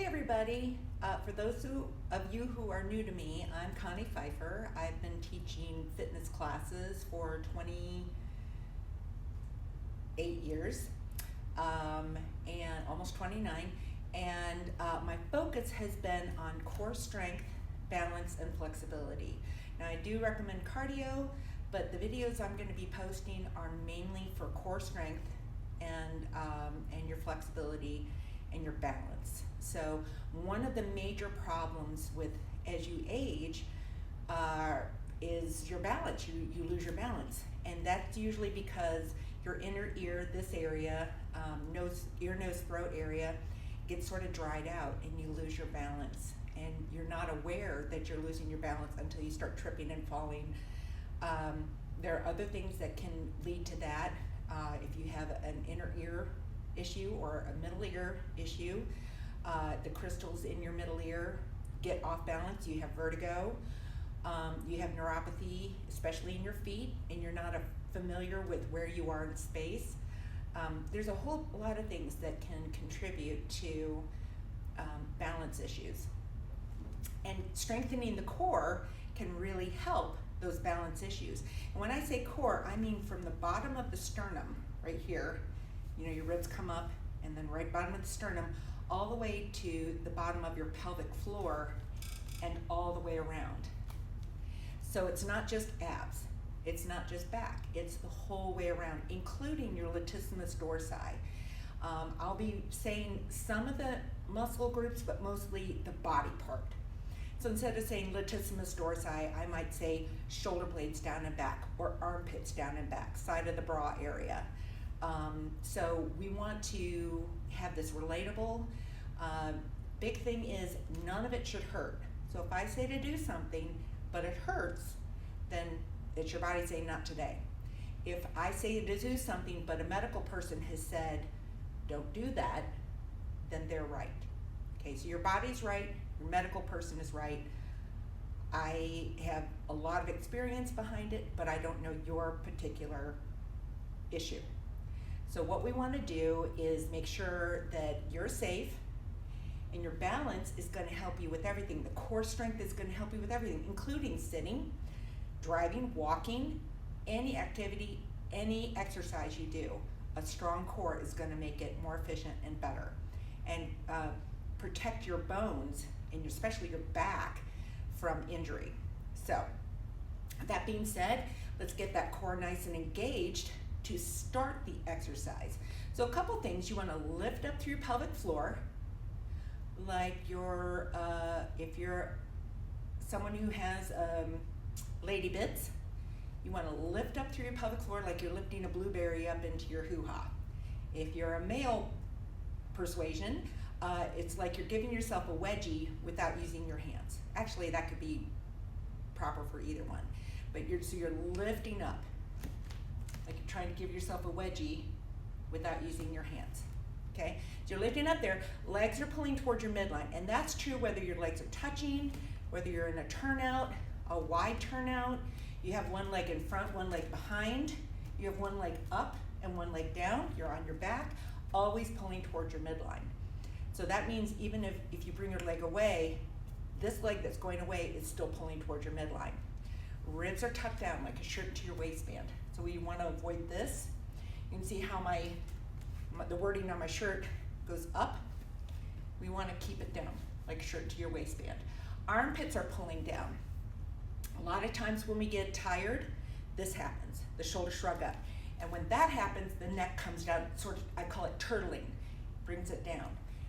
everybody. For those of you who are new to me, I'm Connie Pfeiffer. I've been teaching fitness classes for 28 years and almost 29. And my focus has been on core strength, balance, and flexibility. Now I do recommend cardio, but the videos I'm going to be posting are mainly for core strength and your flexibility and your balance. So one of the major problems with as you age is your balance. You lose your balance, and that's usually because your inner ear, this area, ear, nose, throat area, gets sort of dried out, and you lose your balance. And you're not aware that you're losing your balance until you start tripping and falling. There are other things that can lead to that. If you have an inner ear issue or a middle ear issue, the crystals in your middle ear get off balance, you have vertigo, you have neuropathy, especially in your feet, and you're not familiar with where you are in space. There's a whole lot of things that can contribute to balance issues. And strengthening the core can really help those balance issues. And when I say core, I mean from the bottom of the sternum, right here, your ribs come up, and then right bottom of the sternum, all the way to the bottom of your pelvic floor, and all the way around. So it's not just abs, it's not just back, it's the whole way around, including your latissimus dorsi. I'll be saying some of the muscle groups, but mostly the body part. So instead of saying latissimus dorsi, I might say shoulder blades down and back, or armpits down and back, side of the bra area. So we want to have this relatable. Big thing is none of it should hurt. So if I say to do something, but it hurts, then it's your body saying not today. If I say to do something, but a medical person has said, don't do that, then they're right. Okay, so your body's right, your medical person is right. I have a lot of experience behind it, but I don't know your particular issue. So what we want to do is make sure that you're safe, and your balance is going to help you with everything. The core strength is going to help you with everything, including sitting, driving, walking, any activity, any exercise you do. A strong core is going to make it more efficient and better, and protect your bones, and especially your back, from injury. So that being said, let's get that core nice and engaged to start the exercise. So a couple things: you want to lift up through your pelvic floor, like if you're someone who has lady bits, you want to lift up through your pelvic floor like you're lifting a blueberry up into your hoo-ha. If you're a male persuasion, it's like you're giving yourself a wedgie without using your hands. Actually, that could be proper for either one, but you're lifting up like you're trying to give yourself a wedgie without using your hands. Okay, so you're lifting up there, legs are pulling towards your midline, and that's true whether your legs are touching, whether you're in a turnout, a wide turnout, you have one leg in front, one leg behind, you have one leg up and one leg down, you're on your back, always pulling towards your midline. So that means even if you bring your leg away, this leg that's going away is still pulling towards your midline. Ribs are tucked down like a shirt to your waistband. So we want to avoid this. You can see how the wording on my shirt goes up. We want to keep it down like a shirt to your waistband. Armpits are pulling down. A lot of times when we get tired, this happens. The shoulders shrug up. And when that happens, the neck comes down, sort of, I call it turtling, brings it down.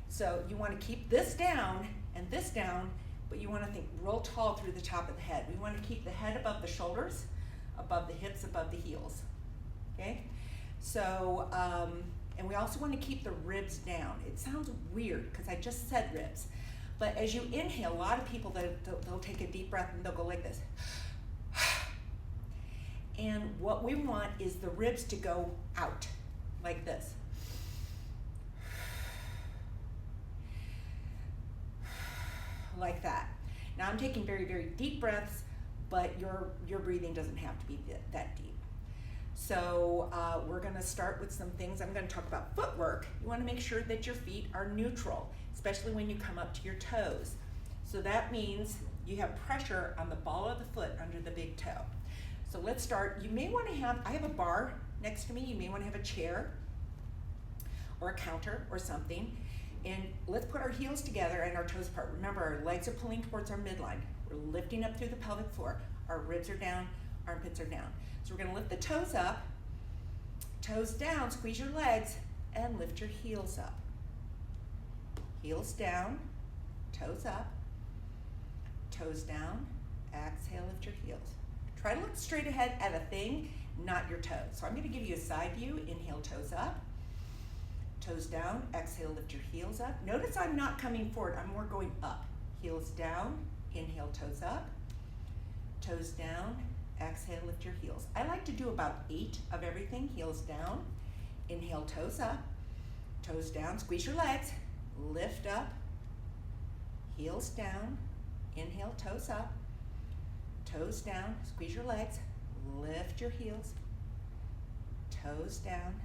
So you want to keep this down and this down, but you want to think real tall through the top of the head. We want to keep the head above the shoulders, above the hips, above the heels. Okay? So, and we also want to keep the ribs down. It sounds weird because I just said ribs. But as you inhale, a lot of people, they'll take a deep breath and they'll go like this. And what we want is the ribs to go out like this. Like that. Now I'm taking very, very deep breaths, but your breathing doesn't have to be that deep. So we're going to start with some things. I'm going to talk about footwork. You want to make sure that your feet are neutral. especially when you come up to your toes. So that means you have pressure on the ball of the foot under the big toe. So let's start. You may want to have, I have a bar next to me. You may want to have a chair or a counter or something. And let's put our heels together and our toes apart. Remember, our legs are pulling towards our midline. We're lifting up through the pelvic floor. Our ribs are down, armpits are down. So we're gonna lift the toes up, toes down, squeeze your legs, and lift your heels up. Heels down, toes up, toes down, exhale, lift your heels. Try to look straight ahead at a thing, not your toes. So I'm gonna give you a side view. Inhale, toes up, toes down, exhale, lift your heels up. Notice I'm not coming forward, I'm more going up. Heels down, inhale, toes up, toes down, exhale, lift your heels. I like to do about 8 of everything. Heels down, inhale, toes up, toes down, squeeze your legs, lift up, heels down, inhale, toes up, toes down, squeeze your legs, lift your heels, toes down,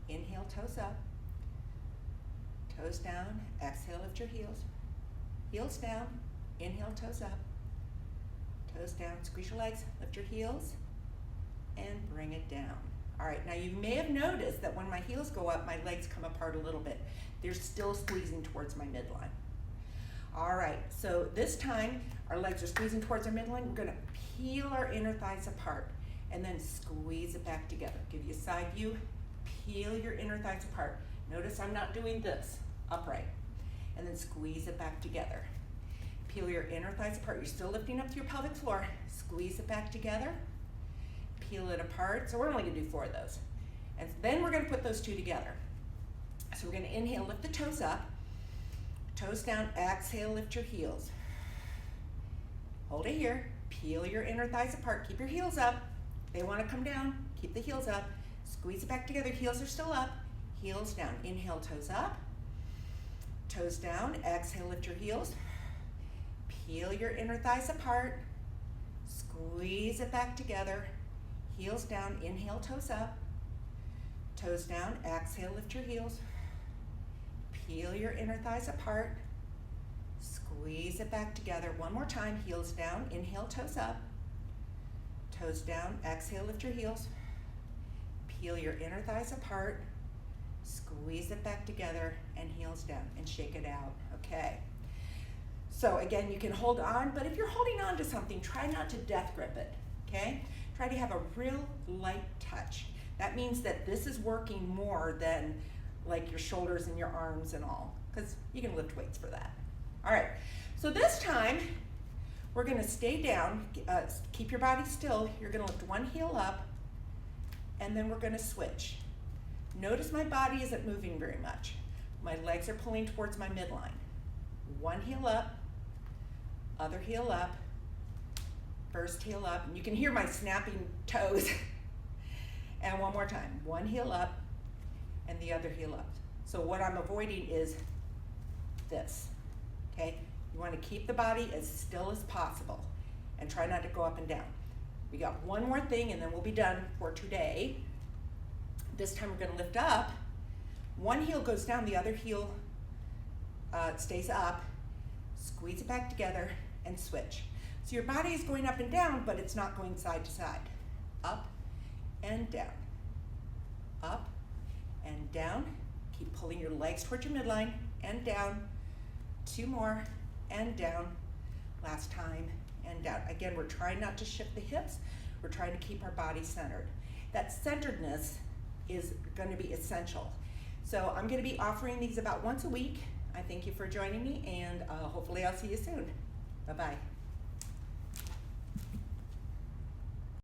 inhale, toes up, toes down, exhale, lift your heels, heels down, inhale, toes up, toes down, squeeze your legs, lift your heels, and bring it down. All right, now you may have noticed that when my heels go up, my legs come apart a little bit. They're still squeezing towards my midline. All right, so this time our legs are squeezing towards our midline. We're gonna peel our inner thighs apart and then squeeze it back together. Give you a side view, peel your inner thighs apart. Notice I'm not doing this, upright. And then squeeze it back together. Peel your inner thighs apart. You're still lifting up to your pelvic floor. Squeeze it back together. Peel it apart. So we're only gonna do 4 of those. And then we're gonna put those 2 together. So we're gonna inhale, lift the toes up. Toes down, exhale, lift your heels. Hold it here. Peel your inner thighs apart. Keep your heels up. They wanna come down. Keep the heels up. Squeeze it back together. Heels are still up. Heels down. Inhale, toes up. Toes down, exhale, lift your heels. Peel your inner thighs apart. Squeeze it back together. Heels down, inhale, toes up. Toes down, exhale, lift your heels. Peel your inner thighs apart. Squeeze it back together. One more time, heels down, inhale, toes up. Toes down, exhale, lift your heels. Peel your inner thighs apart. Squeeze it back together and heels down and shake it out, okay? So again, you can hold on, but if you're holding on to something, try not to death grip it, okay? Try to have a real light touch. That means that this is working more than like your shoulders and your arms and all, because you can lift weights for that. All right, so this time, we're gonna stay down, keep your body still. You're gonna lift one heel up, and then we're gonna switch. Notice my body isn't moving very much. My legs are pulling towards my midline. One heel up, other heel up, first heel up, and you can hear my snapping toes. And one more time, one heel up and the other heel up. So what I'm avoiding is this, okay? You wanna keep the body as still as possible and try not to go up and down. We got one more thing and then we'll be done for today. This time we're gonna lift up. One heel goes down, the other heel stays up. Squeeze it back together and switch. So your body is going up and down, but it's not going side to side. Up and down. Up and down. Keep pulling your legs towards your midline and down. 2 more and down. Last time and down. Again, we're trying not to shift the hips. We're trying to keep our body centered. That centeredness is going to be essential. So I'm going to be offering these about once a week. I thank you for joining me, and hopefully I'll see you soon. Bye-bye.